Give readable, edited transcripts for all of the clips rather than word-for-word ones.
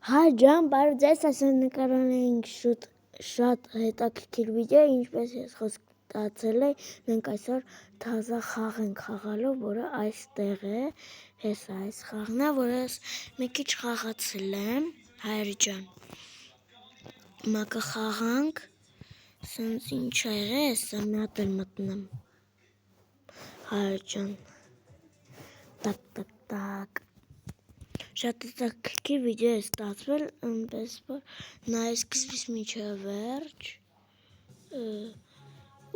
Հայ ջան, բարև ձեզ, այսօր նկարահանենք շատ հետաքրքիր վիդեո, ինչպես ես խոստացել եմ, մենք այսօր թազա խաղ ենք խաղալու, որը այստեղ է, հեսա այս խաղն է, որը մի քիչ խաղացել եմ, հայր ջան, հիմա կխաղանք, սենց ինչ ա եղել, հեսա մի հատ էլ մտնեմ, հայր ջան, տակ, շատ հետաքրքիր վիդեո է ստացվել, այնպես որ նայ սկզբից մինչև վերջ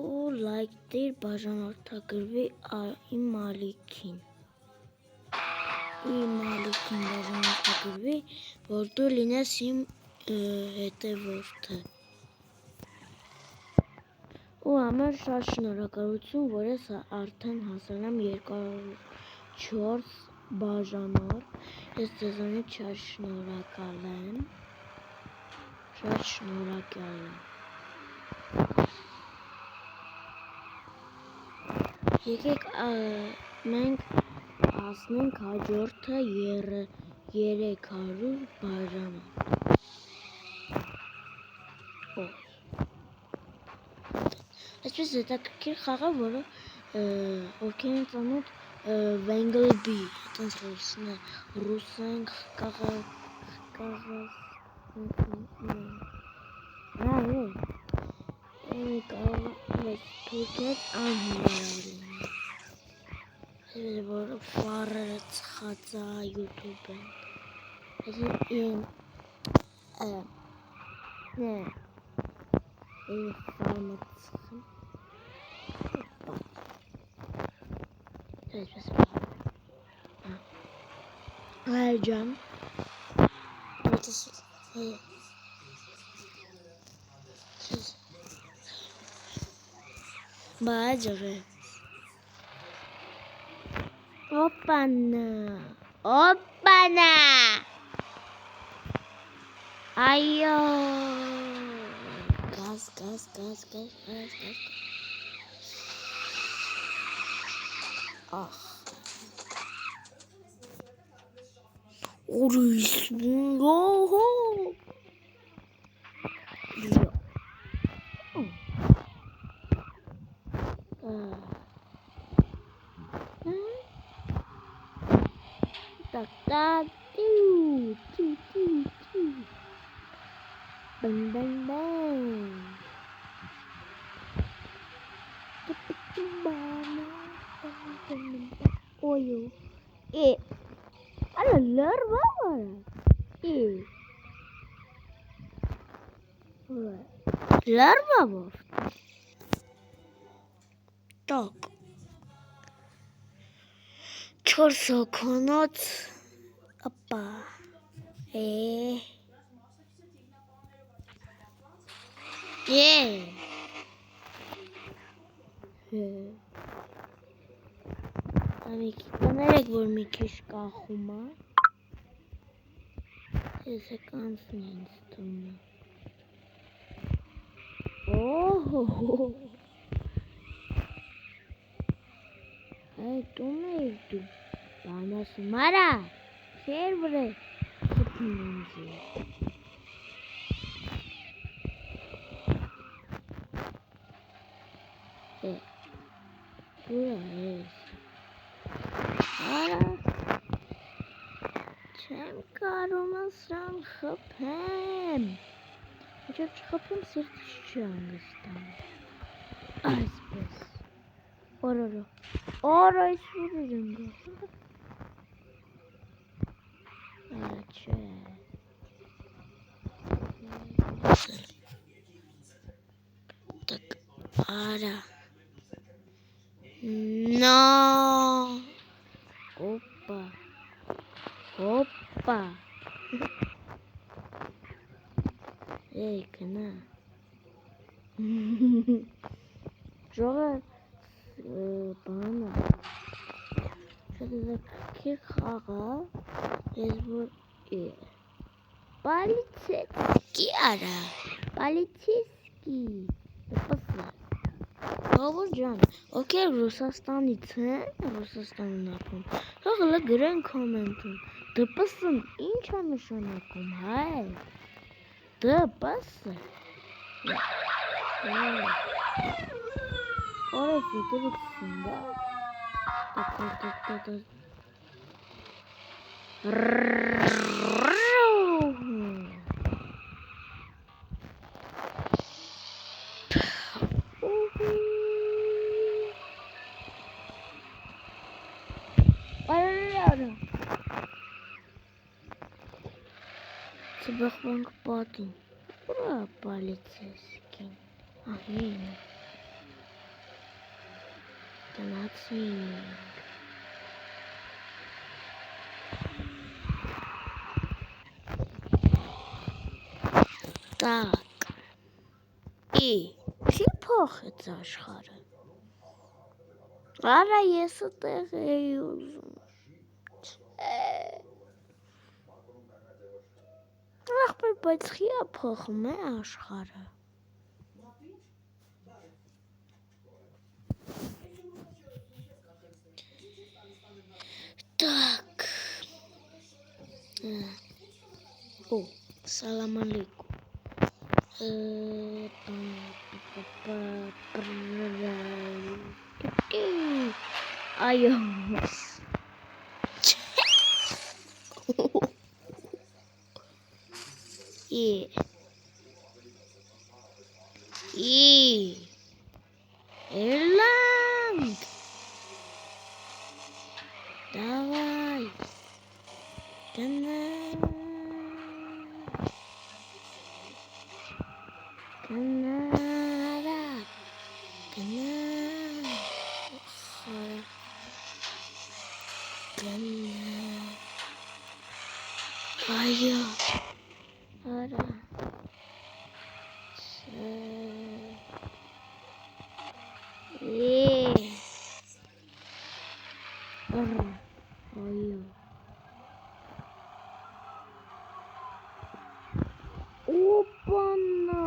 ու լայք դիր բաժանորդագրվի իմ ալիքին բաժանորդագրվի, որ դու լինես իմ հետևորդը ու համար շատ շնորհակալություն, որ ես արդեն հասել եմ 204 բաժանորդ, ես ձեզանից շատ շնորհակալ եմ, Եկեք մենք հասնենք հաջորդը 300 բաժանորդ, այսպես հետաքրքիր խաղ է, որը ովքեր են ծանոթ Vengelby, այտենց խոսն է, ռուսենք թուրքերս անհնարին, որը վառերը ծխած է YouTube են, ֆարմը ծխեմ, հայր ջան, բաջղ է, օպանա, այո, գազ, ախ, ուրիշ, Ala larva var. Larva var. Так. Չորսոքոնոց. Опа. Կներեք, որ մի քիչ կախում է, ես է կանցնի ինձ տունը, տուն էիր դու, բանասում արա, չեր վրե, խպին ինձի, դուրա ես, Արա, չեմ կարում ասրան խպեմ, միջև չխպեմ սիրտս չի անգստանում, այսպես, օր այս ուր էր ընգա, արա չէ, տակ, արա, նո, Опа. Эй, кна. Жога бана. Что-то таких хага. Полицейский, ара. Полицейский. Посмотри. Բավոր ջան, ովքեր Ռուսաստանից են, Ռուսաստանն ապրում, թող գրեն կոմենտում, դպսն ինչ է նշանակում, հայ, դպսը, օրես ետևիքսին, դա, Բախվանք պատին, ուրա պալիցեսկին, ահին, տնացինք, տակ, չի փոխեց աշխարը, արա եսը տեղ էի ուզում, ախպեր, բայց խիա փոխում է աշխարը, տակ, Օ, սալամ ալեյքում, այո, Իռլանդ, դավայ, գնարա, այո, արա, այո, օպանա,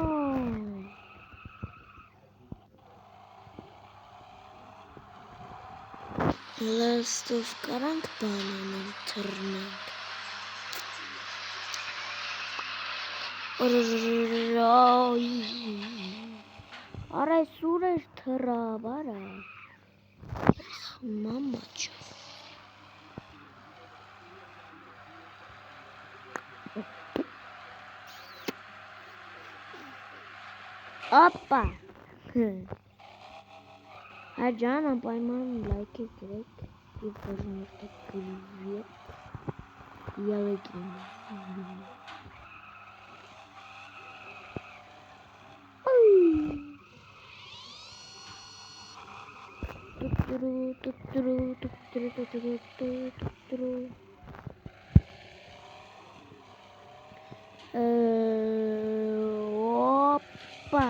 լստով կարանք բանանել թռնենք, արա սուր էր թռավ, արա, մամաչա, ապա, Ջան, անպայման լայք գրեք և բաժանորդեք գրեք ելեգին։ Опа!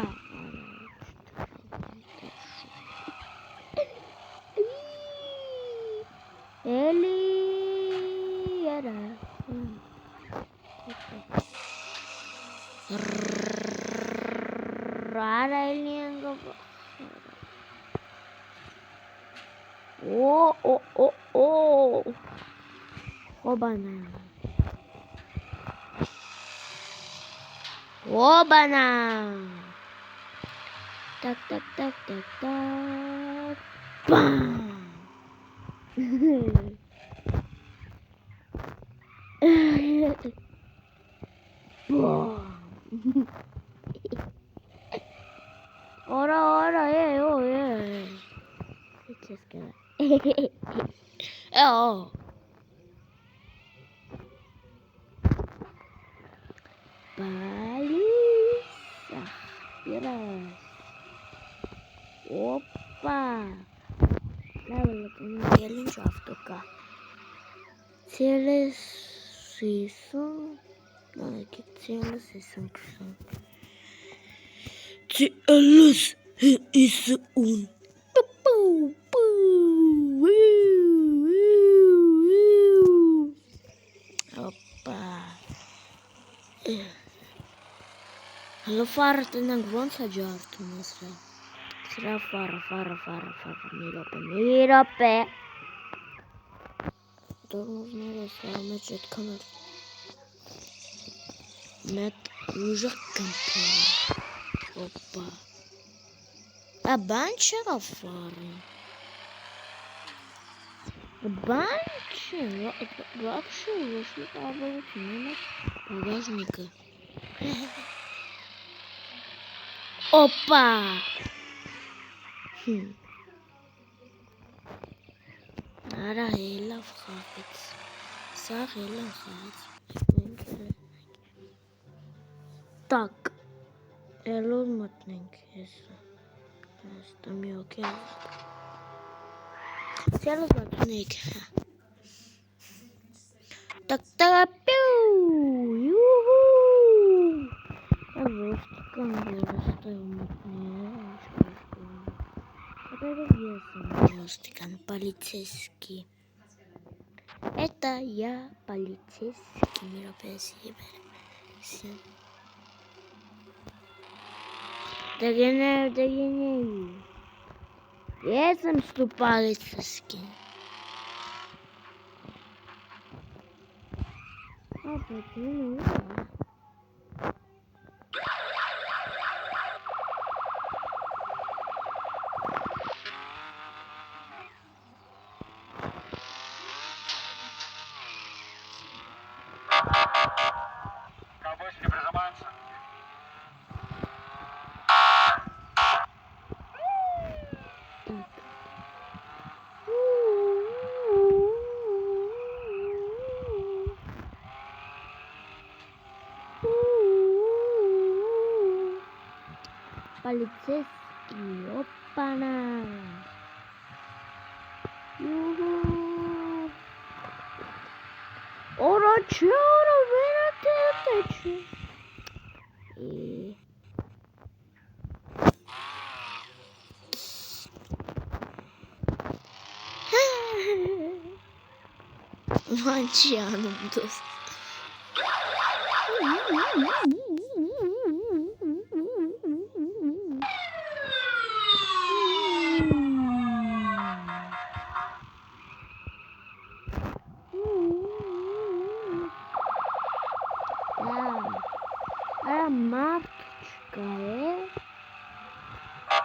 Элиера. Рара Элиенга. О. Хобана. Обана! Так. Бам! Бам! Ора, Честно. Балиса. Раз. Опа. Правильно, я линчу автока. Целесисон. Надо целесисон. Целесисон. Опа. Հլո ֆարը տնանք ոնց է ջարդում ասրա, սրա ֆարը, մի ռոպե, տորմոզները սրա մեջ այդքան մեծ ուժեղ կմփոփ։ Օպա։ Ա բան չեղավ ֆարին։ Բան չէ, вообще вышли оборудование багажника. Опа! Արա հելավ խաղեց։ Սա հելավ խաղեց։ Так. Էլոր մտնենք հեսը։ Հստա մի օքեյ։ Սելոս մտնենք։ Так, пиу! Юху! Ростиком вырастаю мутные. Ростиком полицейский. Это я полицейский мероприятие. Догоняю. Я сам что полицейский. Почему? Ковбойски прижимаются. Полицейский, опа-на! Юху! Ора, чёра, вероятно, и... Mangiando doce. Era маточка,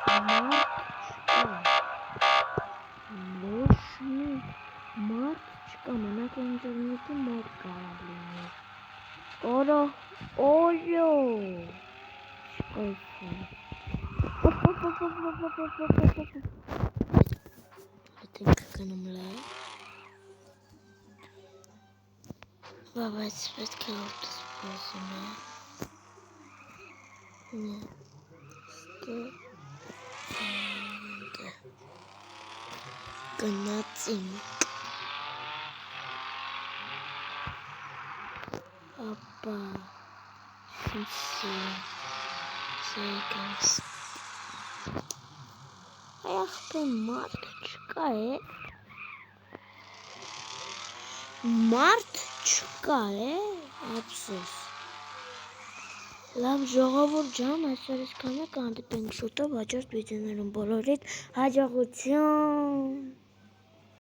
маточка. Мощный маточка, она к интернету матка, блин. Ора, олё. Сколько? Это как оно млеет. Баба, цвет кого-то способен. Нет. Что? Канадцин. Опа. Секс. Ах ты, маточка, Մարտչկա ափսոս լավ ժողովուրդ ջան այսօր այսքանը կհանդիպենք շուտով հաջորդ վիդեոներում բոլորիդ հաջողություն